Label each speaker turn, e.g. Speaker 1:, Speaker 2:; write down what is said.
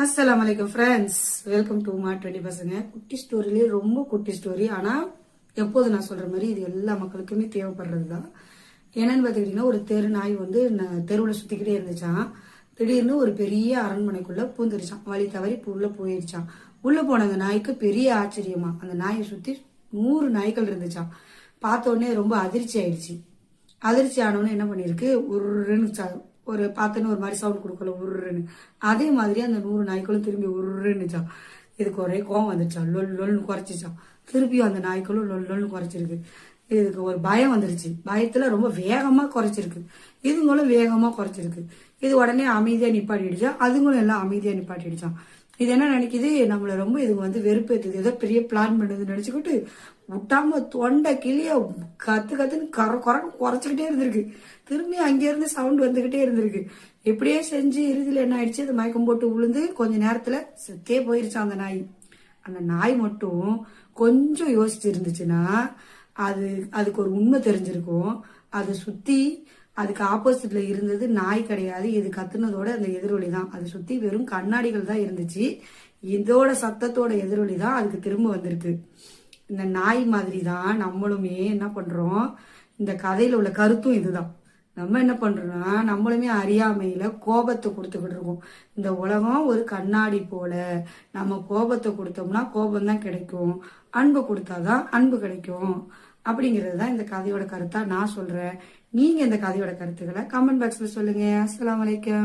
Speaker 1: அஸ்ஸலாமு அலைக்கும் friends, welcome to மா 20 பசங்க. குட்டி ஸ்டோரியிலே ரொம்ப குட்டி ஸ்டோரி. ஆனால் எப்போது நான் சொல்கிற மாதிரி இது எல்லா மக்களுக்குமே தேவைப்படுறது தான். என்னன்னு பார்த்துக்கிட்டிங்கன்னா, ஒரு தெரு நாய் வந்து தெருவில் சுற்றிக்கிட்டே இருந்துச்சான். திடீர்னு ஒரு பெரிய அரண்மனைக்குள்ளே பூந்துருச்சான். வழி தவறி உள்ளே போயிடுச்சான். உள்ளே போன அந்த நாய்க்கு பெரிய ஆச்சரியமா, அந்த நாயை சுற்றி 100 நாய்கள் இருந்துச்சான். பார்த்த உடனே ரொம்ப அதிர்ச்சி ஆயிடுச்சு. அதிர்ச்சி ஆனவொன்னு என்ன பண்ணிருக்கு, ஒரு பார்த்தோன்னு ஒரு மாதிரி சவுண்ட் கொடுக்கல, உருன்னு. அதே மாதிரி அந்த 100 நாய்க்களும் திரும்பி உருன்னுச்சான். இதுக்கு ஒரே கோவம் வந்துச்சான். லொல்னு குறைச்சிச்சான். திருப்பியும் அந்த நாய்க்களும் லொல்னு குறைச்சிருக்கு. இதுக்கு ஒரு பயம் வந்துருச்சு. பயத்துல ரொம்ப வேகமா குறைச்சிருக்கு. இதுங்களும் வேகமா குறைச்சிருக்கு. இது உடனே அமைதியா நிப்பாட்டிடுச்சா. அதுங்களும் எல்லாம் அமைதியா நிப்பாட்டிடுச்சான். இது என்ன நினைக்குது, நம்மள ரொம்ப இதுங்க வந்து வெறுப்பேற்றுது, ஏதோ பெரிய பிளான் பண்ணுதுன்னு நினைச்சுக்கிட்டு விட்டாம தொண்டை கிளிய கத்துன்னு குறைச்சிக்கிட்டே இருந்திருக்கு. திரும்பி அங்கிருந்து சவுண்ட் வந்துகிட்டே இருந்திருக்கு. இப்படியே செஞ்சு இறுதியில் என்ன ஆயிடுச்சு, அது மயக்கம் போட்டு விழுந்து கொஞ்ச நேரத்துல செத்தே போயிருச்சு அந்த நாய். அந்த நாய் மட்டும் கொஞ்சம் யோசிச்சு இருந்துச்சுன்னா அதுக்கு ஒரு உண்மை தெரிஞ்சிருக்கும். அதை சுத்தி அதுக்கு ஆப்போசிட்ல இருந்தது நாய் கிடையாது. இது கத்துனதோட அந்த எதிரொலி தான். அதை சுத்தி வெறும் கண்ணாடிகள் தான் இருந்துச்சு. இதோட சத்தத்தோட எதிரொலி தான் அதுக்கு திரும்ப வந்திருக்கு. இந்த நாய் மாதிரி தான் நம்மளுமே என்ன பண்றோம், இந்த கதையில உள்ள கருத்தும் இதுதான். நம்ம என்ன பண்றோம்னா, நம்மளுமே அறியாமையில கோபத்தை கொடுத்துக்கிட்டு இருக்கோம். இந்த உலகம் ஒரு கண்ணாடி போல. நம்ம கோபத்தை கொடுத்தோம்னா கோபம் தான் கிடைக்கும், அன்பு கொடுத்தாதான் அன்பு கிடைக்கும். அப்படிங்கிறது தான் இந்த கதையோட கருத்தா நான் சொல்றேன். நீங்க இந்த கதையோட கருத்துக்களை கமெண்ட் பாக்ஸ்ல சொல்லுங்க. அஸ்ஸலாமு அலைக்கும்.